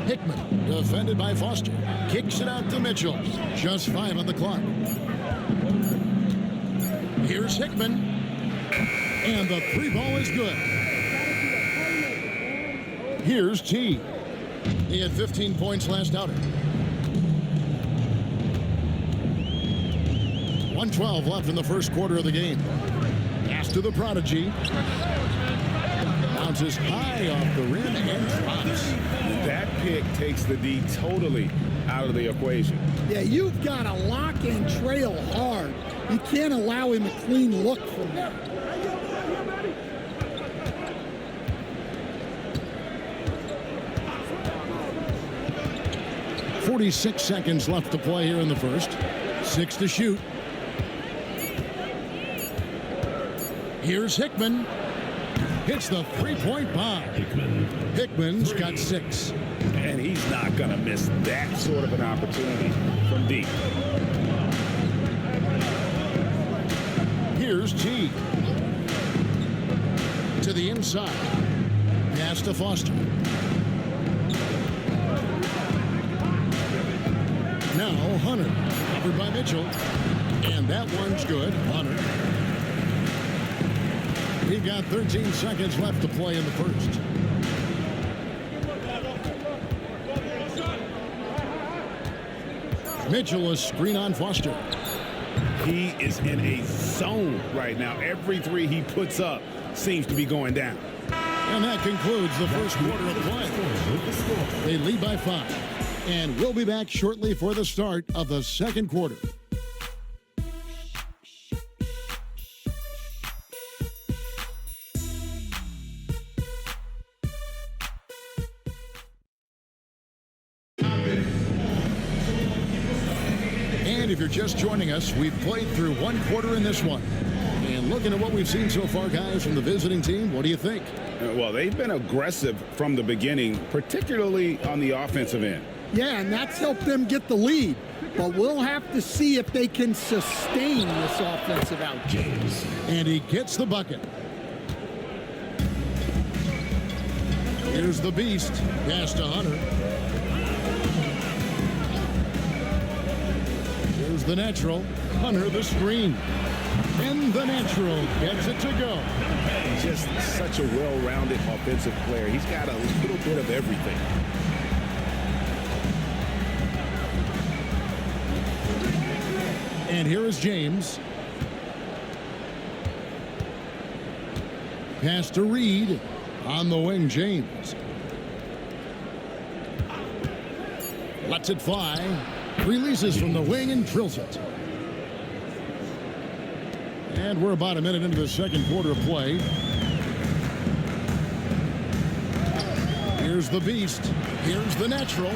Hickman, defended by Foster. Kicks it out to Mitchell. Just 5 on the clock. Here's Hickman. And the 3 ball is good. Here's T. He had 15 points last outing. 1:12 left in the first quarter of the game. Pass to the prodigy. Bounces high off the rim and drops. That pick takes the D totally out of the equation. Yeah, you've got to lock and trail hard. You can't allow him a clean look from there. 46 seconds left to play here in the first. 6 to shoot. Here's Hickman. Hits the 3-point bomb. Hickman's got 6. And he's not going to miss that sort of an opportunity from deep. Here's T. To the inside. Pass to Foster. Now Hunter. Covered by Mitchell. And that one's good. Hunter. We've got 13 seconds left to play in the first. Mitchell, a screen on Foster. He is in a zone right now. Every 3 he puts up seems to be going down. And that concludes the first quarter of play. They lead by 5. And we'll be back shortly for the start of the second quarter. And if you're just joining us, we've played through 1 quarter in this one. And looking at what we've seen so far, guys, from the visiting team, what do you think? Well, they've been aggressive from the beginning, particularly on the offensive end. Yeah, and that's helped them get the lead. But we'll have to see if they can sustain this offensive output. And he gets the bucket. Here's the beast. Pass to Hunter. Here's the natural. Hunter the screen. And the natural gets it to go. Just such a well-rounded offensive player. He's got a little bit of everything. And here is James. Pass to Reed. On the wing, James. Lets it fly. Releases from the wing and drills it. And we're about a minute into the second quarter of play. Here's the beast. Here's the natural.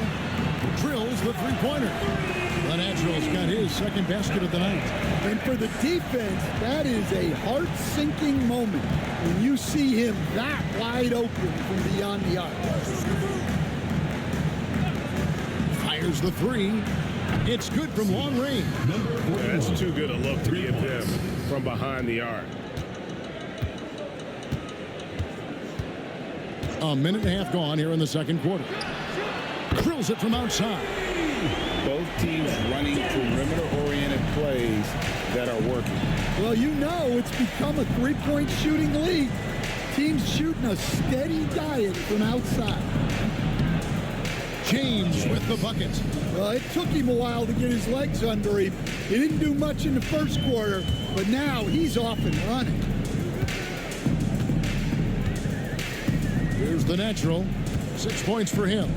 Drills the 3-pointer. The natural's got his second basket of the night. And for the defense, that is a heart-sinking moment when you see him that wide open from beyond the arc. Fires the 3. It's good from long range. That's too good a look to give him from behind the arc. A minute and a half gone here in the second quarter. Drills it from outside. Both teams running perimeter-oriented plays that are working. Well, you know it's become a 3-point shooting league. Teams shooting a steady diet from outside. James with the bucket. Well, it took him a while to get his legs under him. He didn't do much in the first quarter, but now he's off and running. Here's the natural. 6 points for him.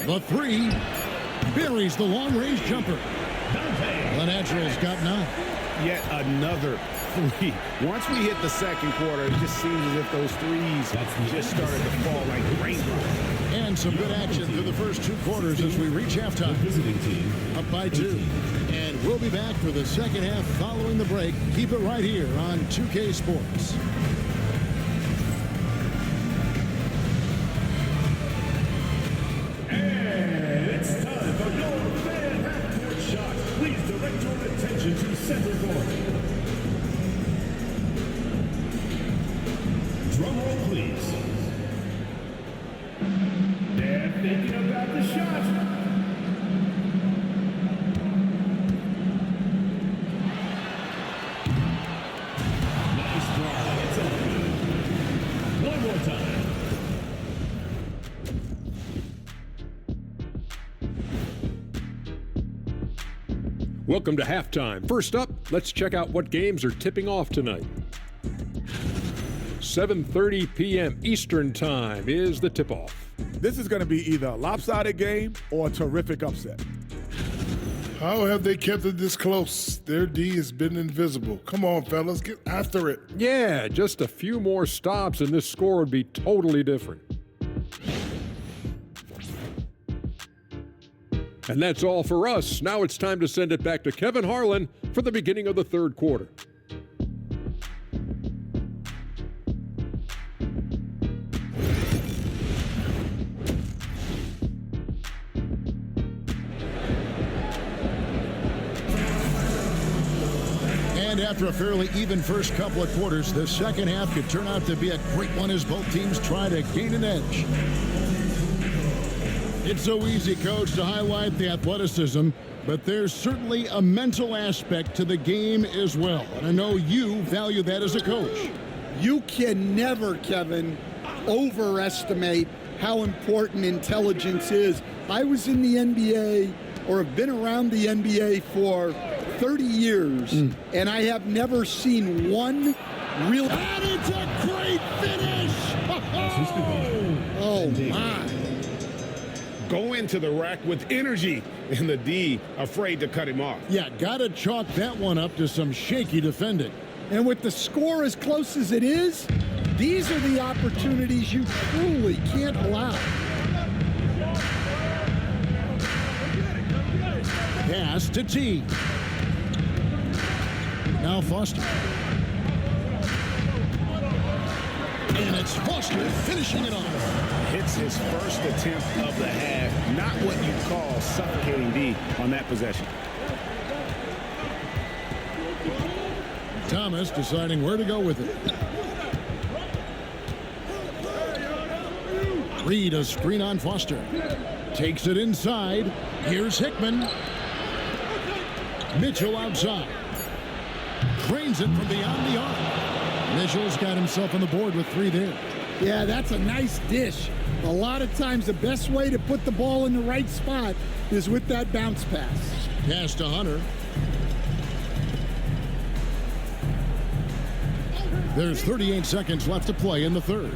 The 3 buries the long-range jumper. The natural's got 9. Yet another 3. Once we hit the second quarter, it just seems as if those threes just started to fall like raindrops. And some good action through the first 2 quarters as we reach halftime. Up by 2. And we'll be back for the second half following the break. Keep it right here on 2K Sports. And it's time for your fan half-court shot. Please direct your attention to center court. thinking about the shot. Nice drive. It's up. One more time. Welcome to halftime. First up, let's check out what games are tipping off tonight. 7:30 p.m. Eastern Time is the tip-off. This is going to be either a lopsided game or a terrific upset. How have they kept it this close? Their D has been invisible. Come on, fellas, get after it. Yeah, just a few more stops and this score would be totally different. And that's all for us. Now it's time to send it back to Kevin Harlan for the beginning of the third quarter. And after a fairly even first couple of quarters, the second half could turn out to be a great one as both teams try to gain an edge. It's so easy, Coach, to highlight the athleticism, but there's certainly a mental aspect to the game as well. And I know you value that as a coach. You can never, Kevin, overestimate how important intelligence is. I was in the NBA, or have been around the NBA for 30 years, and I have never seen one real... And it's a great finish! Oh, my. Go into the rack with energy, and the D afraid to cut him off. Yeah, gotta chalk that one up to some shaky defending. And with the score as close as it is, these are the opportunities you truly can't allow. Pass to T. Now Foster. And it's Foster finishing it off. Hits his first attempt of the half. Not what you call suffocating D on that possession. Thomas deciding where to go with it. Reed, a screen on Foster. Takes it inside. Here's Hickman. Mitchell outside. Drains it from beyond the arc. Mitchell's got himself on the board with 3 there. Yeah, that's a nice dish. A lot of times the best way to put the ball in the right spot is with that bounce pass. Pass to Hunter. There's 38 seconds left to play in the third.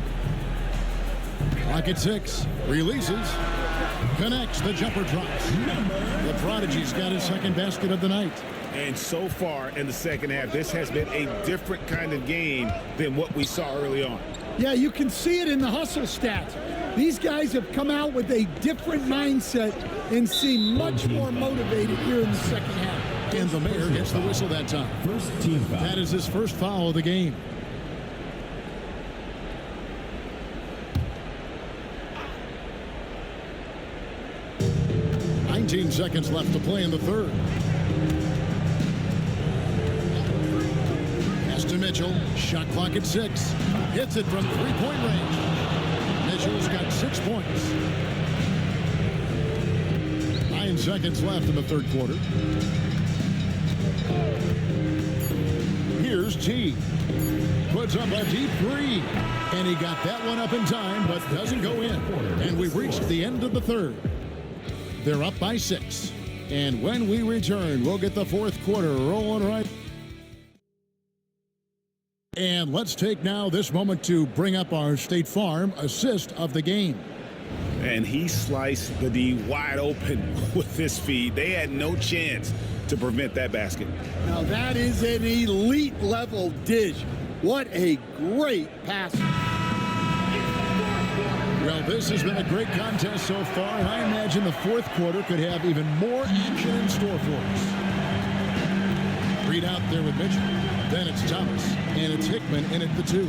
Clock at 6. Releases. Connects. The jumper drops. The Prodigy's got his second basket of the night. And so far in the second half, this has been a different kind of game than what we saw early on. Yeah, you can see it in the hustle stats. These guys have come out with a different mindset and seem much more motivated here in the second half. And the mayor gets the whistle that time. First team foul. That is his first foul of the game. Seconds left to play in the third. Pass to Mitchell. Shot clock at 6. Hits it from three-point range. Mitchell's got 6 points. 9 seconds left in the third quarter. Here's T. Puts up a deep 3. And he got that one up in time, but doesn't go in. And we've reached the end of the third. They're up by 6. And when we return, we'll get the fourth quarter rolling right. And let's take now this moment to bring up our State Farm assist of the game. And he sliced the D wide open with his feed. They had no chance to prevent that basket. Now that is an elite level dish. What a great pass. Well, this has been a great contest so far, and I imagine the fourth quarter could have even more action in store for us. Reed out there with Mitchell. Then it's Thomas, and it's Hickman in at the 2.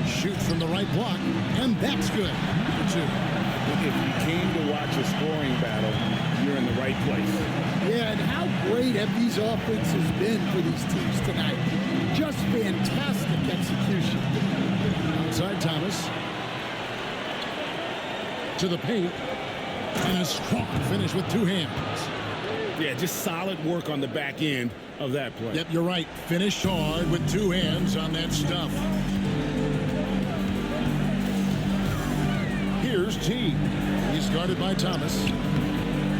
Shoots from the right block, and that's good for 2. If you came to watch a scoring battle, you're in the right place. Yeah, and how great have these offenses been for these teams tonight? Just fantastic execution. Outside Thomas. To the paint. And a strong finish with two hands. Yeah, just solid work on the back end of that play. Yep, you're right. Finish hard with two hands on that stuff. Here's T. He's guarded by Thomas.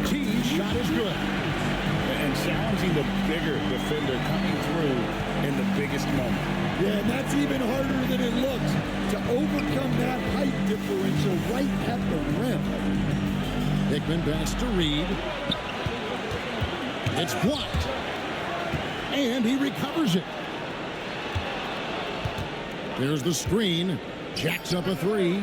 T's shot is good. And challenging the bigger defender coming through in the biggest moment. Yeah, and that's even harder than it looks to overcome that height differential right at the rim. Hickman pass to Reed. It's blocked. And he recovers it. There's the screen. Jacks up a three.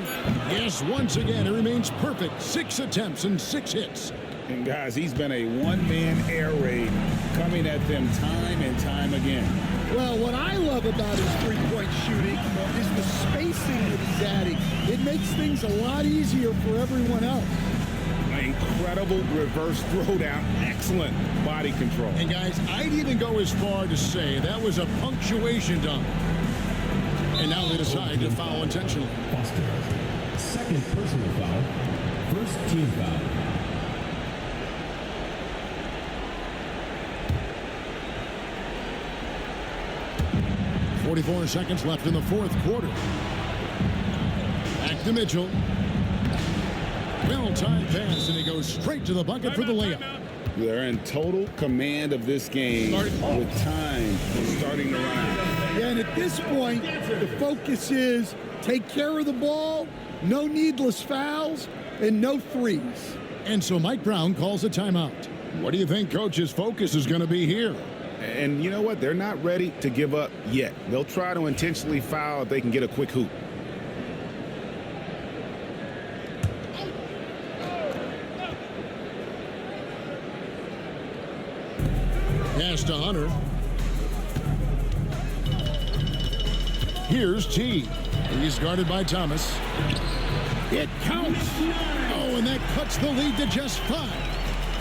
Yes, once again, it remains perfect. 6 attempts and 6 hits. And guys, he's been a one-man air raid coming at them time and time again. Well, what I love about his three-point shooting is the spacing that he's adding. It makes things a lot easier for everyone else. Incredible reverse throwdown. Excellent body control. And guys, I'd even go as far to say that was a punctuation dunk. And now they decide to foul intentionally. Foster. Second personal foul. First team foul. 44 seconds left in the fourth quarter. Back to Mitchell. Well-timed pass, and he goes straight to the bucket for the layup. They're in total command of this game with time starting to run out. Yeah, and at this point, the focus is take care of the ball, no needless fouls, and no threes. And so Mike Brown calls a timeout. What do you think Coach's focus is going to be here? And you know what? They're not ready to give up yet. They'll try to intentionally foul if they can get a quick hoop. Pass to Hunter. Here's T. He's guarded by Thomas. It counts. Oh, and that cuts the lead to just 5.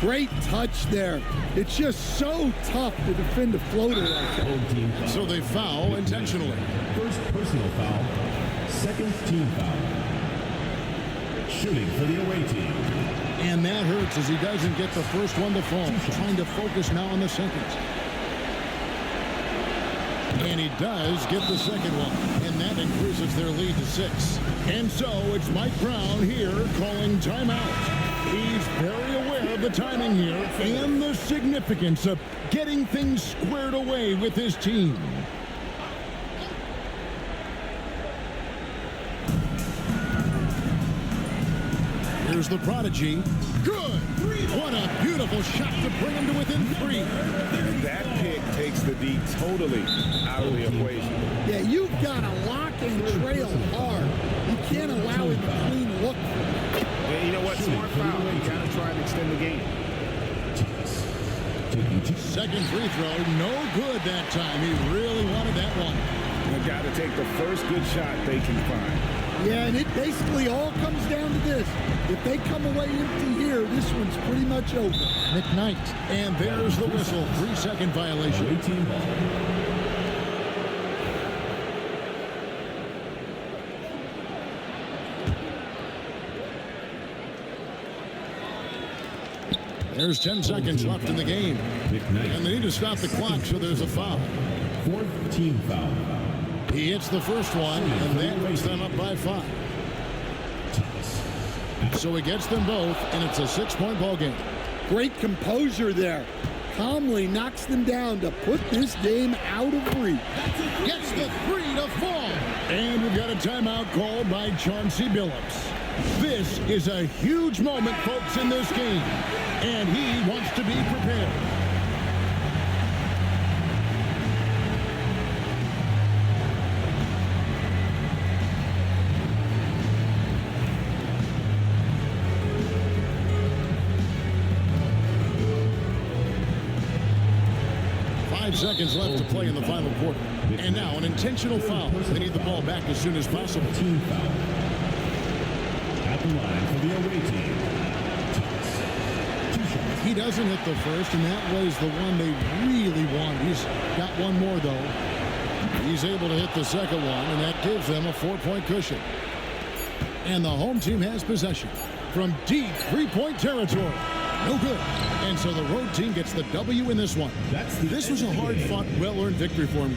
Great touch there. It's just so tough to defend a floater like that. So they foul intentionally. First personal foul. Second team foul. Shooting for the away team. And that hurts as he doesn't get the first one to fall. Trying to focus now on the second. And he does get the second one. And that increases their lead to 6. And so it's Mike Brown here calling timeout. He's very aware of the timing here and the significance of getting things squared away with his team. Here's the prodigy. Good. What a beautiful shot to bring him to within 3. That pick takes the D totally out of the equation. Yeah, you've got to lock and trail hard. You can't allow him to clean look. And you know what? Smart foul. You got to try and extend the game. Second free throw, no good that time. He really wanted that one. They've got to take the first good shot they can find. Yeah, and it basically all comes down to this. If they come away empty here, this one's pretty much over. McKnight. And there's the whistle. 3-second violation. 18 ball. There's 10 seconds left in the game. And they need to stop the clock, so there's a foul. Fourth team foul. He hits the first one, and that puts them up by 5. So he gets them both, and it's a 6-point ball game. Great composure there. Calmly knocks them down to put this game out of reach. Gets the 3 to fall. And we've got a timeout called by Chauncey Billups. This is a huge moment, folks, in this game. And he wants to be prepared. Seconds left to play in the final quarter. And now an intentional foul. They need the ball back as soon as possible. Team foul. At the line for the away team. He doesn't hit the first, and that was the one they really wanted. He's got one more, though. He's able to hit the second one, and that gives them a 4-point cushion. And the home team has possession. from deep three-point territory. No good. And so the road team gets the W in this one. This was a hard-fought, well-earned victory for him.